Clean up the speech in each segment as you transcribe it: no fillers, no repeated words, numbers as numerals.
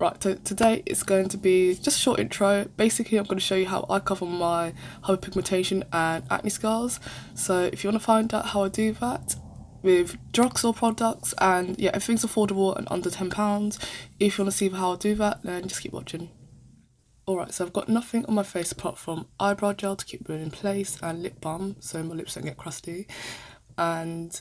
Right, so today it's going to be just a short intro. Basically, I'm going to show you how I cover my hyperpigmentation and acne scars. So if you want to find out how I do that with drugstore products, and yeah, everything's affordable and under £10. If you want to see how I do that, then just keep watching. Alright, so I've got nothing on my face apart from eyebrow gel to keep it in place and lip balm so my lips don't get crusty. And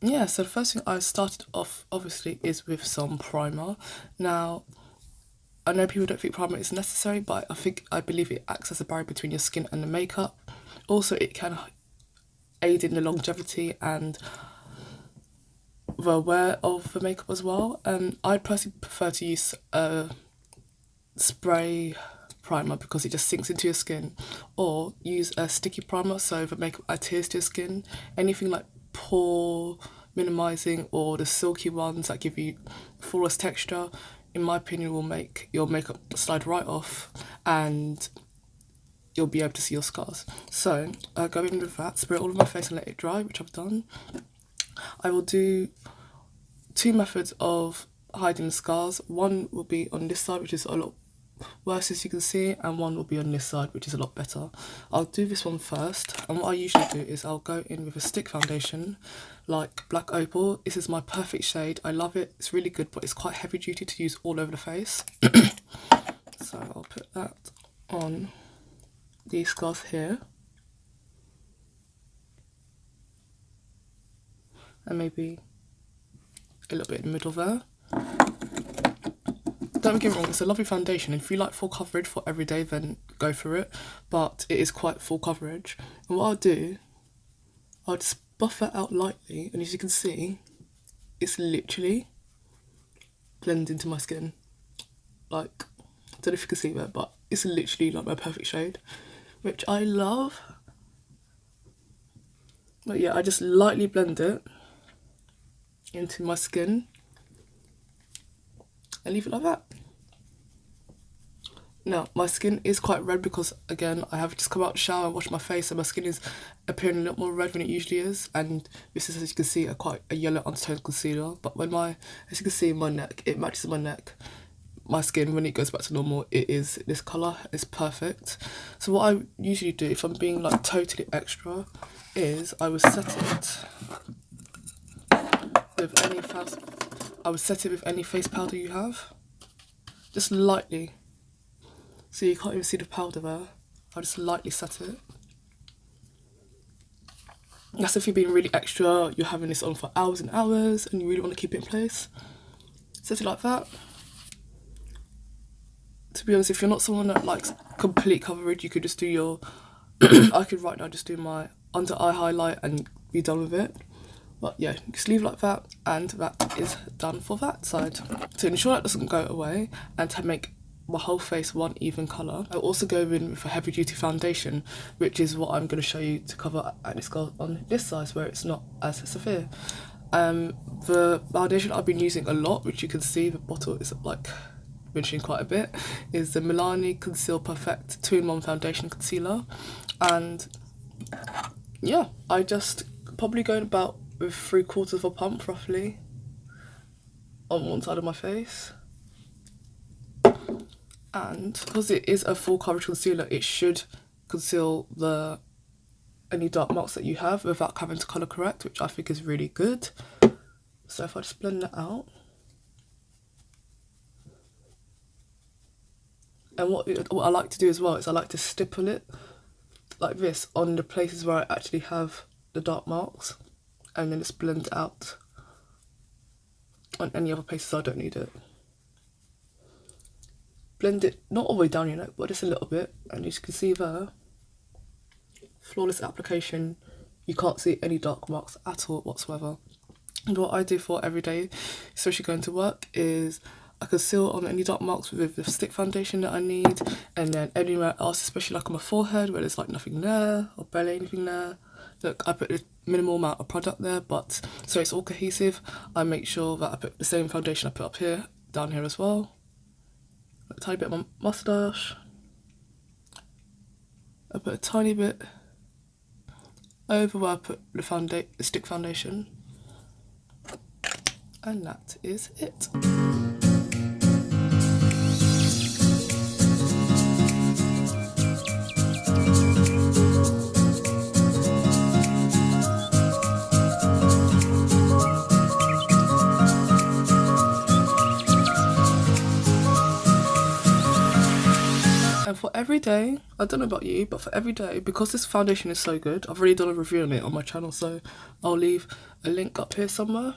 yeah, so the first thing I started off obviously is with some primer. Now, I know people don't think primer is necessary, but I believe it acts as a barrier between your skin and the makeup. Also, it can aid in the longevity and the wear of the makeup as well. I personally prefer to use a spray primer because it just sinks into your skin, or use a sticky primer so the makeup adheres to your skin. Anything like pore minimizing or the silky ones that give you flawless texture, in my opinion, will make your makeup slide right off and you'll be able to see your scars. So go in with that, spray it all on my face and let it dry, which I've done. I will do two methods of hiding the scars. One will be on this side, which is a lot worse as you can see, and one will be on this side, which is a lot better. I'll do this one first, and what I usually do is I'll go in with a stick foundation like Black Opal. This is my perfect shade. I love it. It's really good, but it's quite heavy duty to use all over the face. So I'll put that on these scars here, and maybe a little bit in the middle there. Don't get me wrong, it's a lovely foundation. If you like full coverage for every day, then go for it. But it is quite full coverage. And what I'll do, I'll just buff that out lightly. And as you can see, it's literally blends into my skin. Like, I don't know if you can see that, but it's literally like my perfect shade, which I love. But yeah, I just lightly blend it into my skin and leave it like that. Now, my skin is quite red because, again, I have just come out of the shower and washed my face, and my skin is appearing a little more red than it usually is. And this is, as you can see, quite a yellow undertone concealer. But when as you can see, my neck, it matches my neck. My skin, when it goes back to normal, it is this colour. It's perfect. So what I usually do, if I'm being like totally extra, is I would set it with any face powder you have, just lightly. So you can't even see the powder there. I'll just lightly set it. That's if you're being really extra, you're having this on for hours and hours and you really want to keep it in place. Set it like that. To be honest, if you're not someone that likes complete coverage, you could just do your I could right now just do my under eye highlight and be done with it. But yeah, just leave it like that, and that is done for that side. To ensure that doesn't go away and to make my whole face one even colour, I'll also go in with a heavy duty foundation, which is what I'm going to show you to cover acne scars on this side where it's not as severe. The foundation I've been using a lot, which you can see the bottle is like mentioning quite a bit, is the Milani Conceal Perfect 2-in-1 Foundation Concealer. And yeah, I just probably going about with 3/4 of a pump roughly on one side of my face. And because it is a full coverage concealer, it should conceal any dark marks that you have without having to colour correct, which I think is really good. So if I just blend that out. And what I like to do as well is I like to stipple it like this on the places where I actually have the dark marks, and then just blend it out on any other places I don't need it. Blend it not all the way down your neck, but just a little bit, and as you can see there, flawless application. You can't see any dark marks at all whatsoever. And what I do for every day, especially going to work, is I conceal on any dark marks with the stick foundation that I need, and then anywhere else, especially like on my forehead where there's like nothing there, or barely anything there. Look, I put a minimal amount of product there, but so it's all cohesive. I make sure that I put the same foundation I put up here, down here as well. A tiny bit of my moustache. I put a tiny bit over where I put the stick foundation. And that is it. every day, I don't know about you, but for every day, because this foundation is so good, I've already done a review on it on my channel, so I'll leave a link up here somewhere.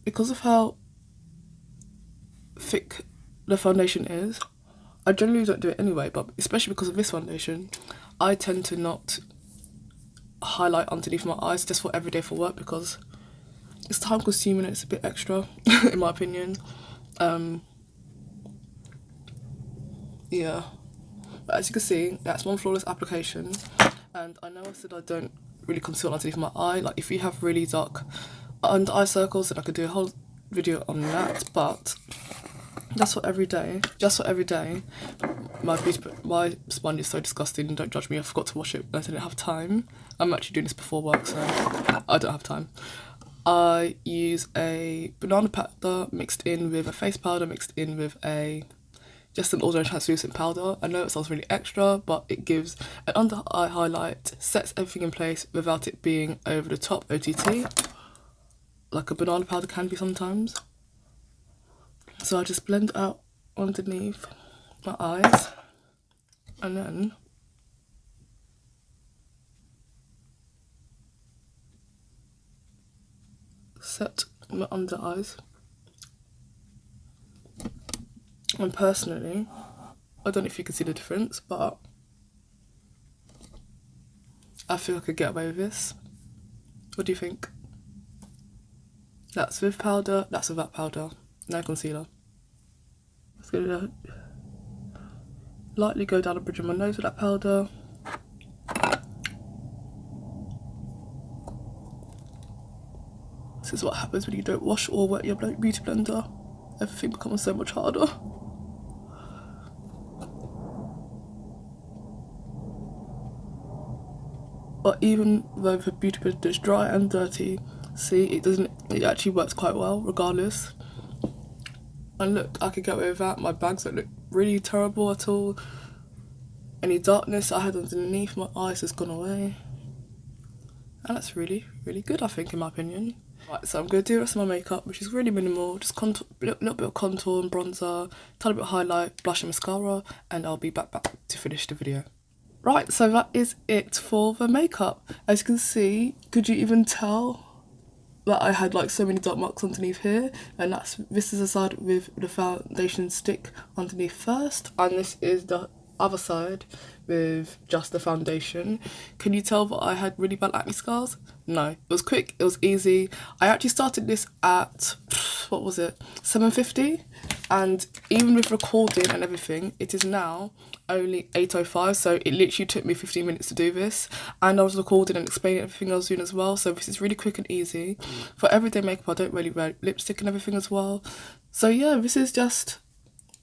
Because of how thick the foundation is, I generally don't do it anyway, but especially because of this foundation, I tend to not highlight underneath my eyes just for every day for work, because it's time consuming and it's a bit extra in my opinion. Yeah, but as you can see, that's one flawless application. And I know I said I don't really conceal underneath my eye. Like, if you have really dark under eye circles, then I could do a whole video on that, but just for every day. My sponge is so disgusting, don't judge me, I forgot to wash it, I didn't have time. I'm actually doing this before work, so I don't have time. I use a banana powder mixed in with a face powder mixed in with just an ordinary translucent powder. I know it sounds really extra, but it gives an under eye highlight, sets everything in place without it being over the top OTT, like a banana powder can be sometimes. So I just blend out underneath my eyes, and then set my under eyes. And personally, I don't know if you can see the difference, but I feel I could get away with this. What do you think? That's with powder, that's without powder. No concealer. Just gonna lightly go down the bridge of my nose with that powder. This is what happens when you don't wash or wet your beauty blender. Everything becomes so much harder. But even though the beauty blender is dry and dirty, see, it actually works quite well regardless. And look, I could get away with that. My bags don't look really terrible at all. Any darkness I had underneath my eyes has gone away. And that's really, really good, I think, in my opinion. Right, so I'm going to do the rest of my makeup, which is really minimal. Just contour, little bit of contour and bronzer, tiny bit of highlight, blush and mascara, and I'll be back to finish the video. Right, so that is it for the makeup. As you can see, could you even tell that I had like so many dark marks underneath here? And this is the side with the foundation stick underneath first, and this is the other side with just the foundation. Can you tell that I had really bad acne scars? No, it was quick, it was easy. I actually started this at, what was it, 7:50, and even with recording and everything, it is now only 8:05, so it literally took me 15 minutes to do this, and I was recording and explaining everything I was doing as well, so this is really quick and easy. For everyday makeup, I don't really wear lipstick and everything as well, so yeah, this is just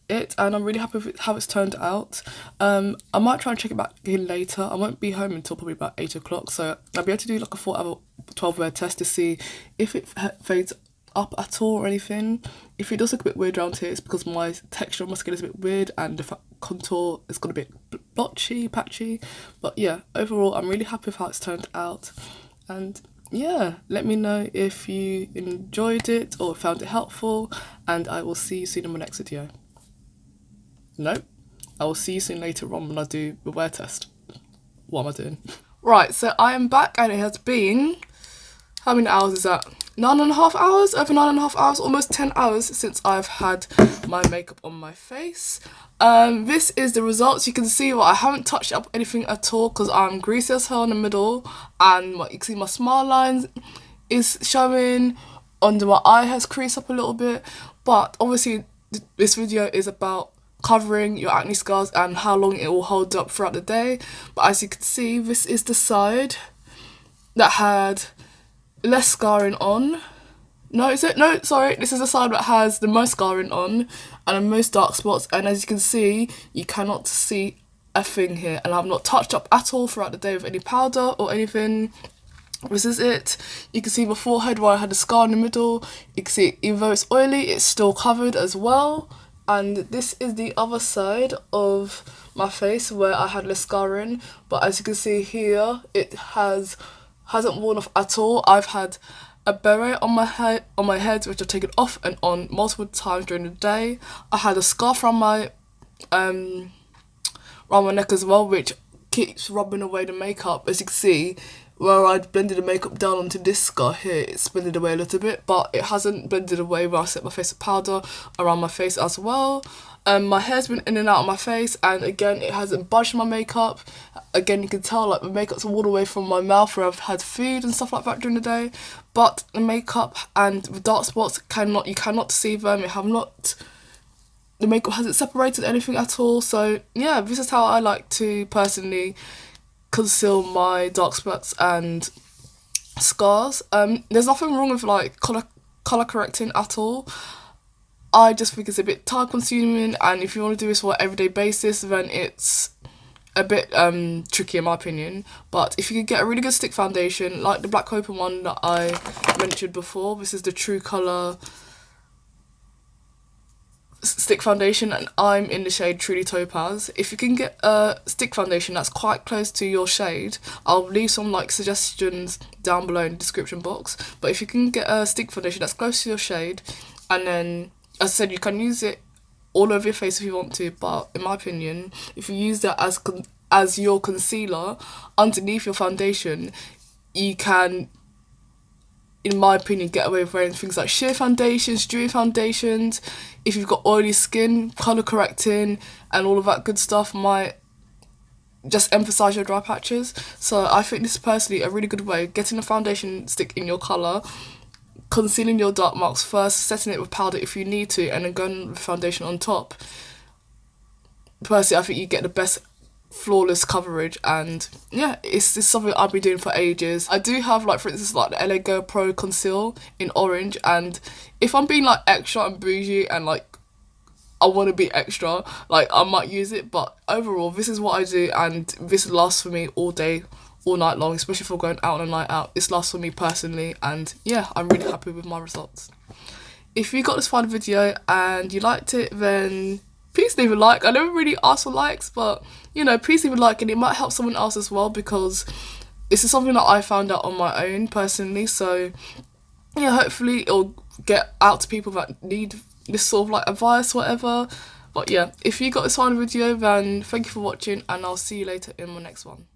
it, and I'm really happy with how it's turned out. I might try and check it back in later. I won't be home until probably about 8 o'clock, so I'll be able to do like a 4-hour 12-wear test to see if it fades up at all or anything. If it does look a bit weird around here, it's because my texture of my skin is a bit weird and the contour is got a bit blotchy, patchy. But yeah, overall I'm really happy with how it's turned out, and yeah, let me know if you enjoyed it or found it helpful, and I will see you soon in my next video. Nope, I will see you soon later on when I do the wear test. What am I doing? Right, so I am back, and it has been, how many hours is that? 9.5 hours? Over 9.5 hours, almost 10 hours since I've had my makeup on my face. This is the results. You can see that I haven't touched up anything at all because I'm greasy as hell in the middle, and you can see my smile lines is showing, under my eye has creased up a little bit, but obviously this video is about covering your acne scars and how long it will hold up throughout the day. But as you can see, this is the side that had less scarring on. No, is it? No, sorry, this is the side that has the most scarring on and the most dark spots, and as you can see, you cannot see a thing here, and I've not touched up at all throughout the day with any powder or anything. This is it. You can see my forehead where I had a scar in the middle. You can see even though it's oily, it's still covered as well. And this is the other side of my face where I had less scarring, but as you can see here, it hasn't worn off at all. I've had a beret on my head which I've taken off and on multiple times during the day. I had a scarf around my around my neck as well, which keeps rubbing away the makeup. As you can see, where I blended the makeup down onto this scar here, it's blended away a little bit, but it hasn't blended away where I set my face with powder around my face as well. My hair's been in and out of my face, and again, it hasn't budged my makeup. Again, you can tell like my makeup's all the way from my mouth where I've had food and stuff like that during the day. But the makeup and the dark spots you cannot see them. The makeup hasn't separated anything at all. So yeah, this is how I like to personally conceal my dark spots and scars. There's nothing wrong with like color correcting at all. I just think it's a bit time consuming, and if you want to do this for an everyday basis, then it's a bit tricky in my opinion. But if you could get a really good stick foundation, like the black Opal one that I mentioned before, this is the True Colour stick foundation, and I'm in the shade Truly Topaz. If you can get a stick foundation that's quite close to your shade, I'll leave some like suggestions down below in the description box. But if you can get a stick foundation that's close to your shade, and then as I said, you can use it all over your face if you want to, but in my opinion, if you use that as your concealer underneath your foundation, you can, in my opinion, get away with wearing things like sheer foundations, dewy foundations. If you've got oily skin, colour correcting and all of that good stuff might just emphasise your dry patches. So I think this is personally a really good way, getting a foundation stick in your colour, concealing your dark marks first, setting it with powder if you need to, and then going with foundation on top. Personally, I think you get the best flawless coverage, and yeah, it's something I've been doing for ages. I do have like, for instance, like the LA Girl Pro Conceal in orange, and if I'm being like extra and bougie and like I want to be extra, like I might use it, but overall this is what I do, and this lasts for me all day, all night long, especially if we're going out on a night out. This lasts for me personally, and yeah, I'm really happy with my results. If you got this far in the video and you liked it, then please leave a like. I never really ask for likes, but you know, please leave a like, and it might help someone else as well, because this is something that I found out on my own personally. So yeah, hopefully it'll get out to people that need this sort of like advice, whatever. But yeah, if you got this far in the video, then thank you for watching, and I'll see you later in my next one.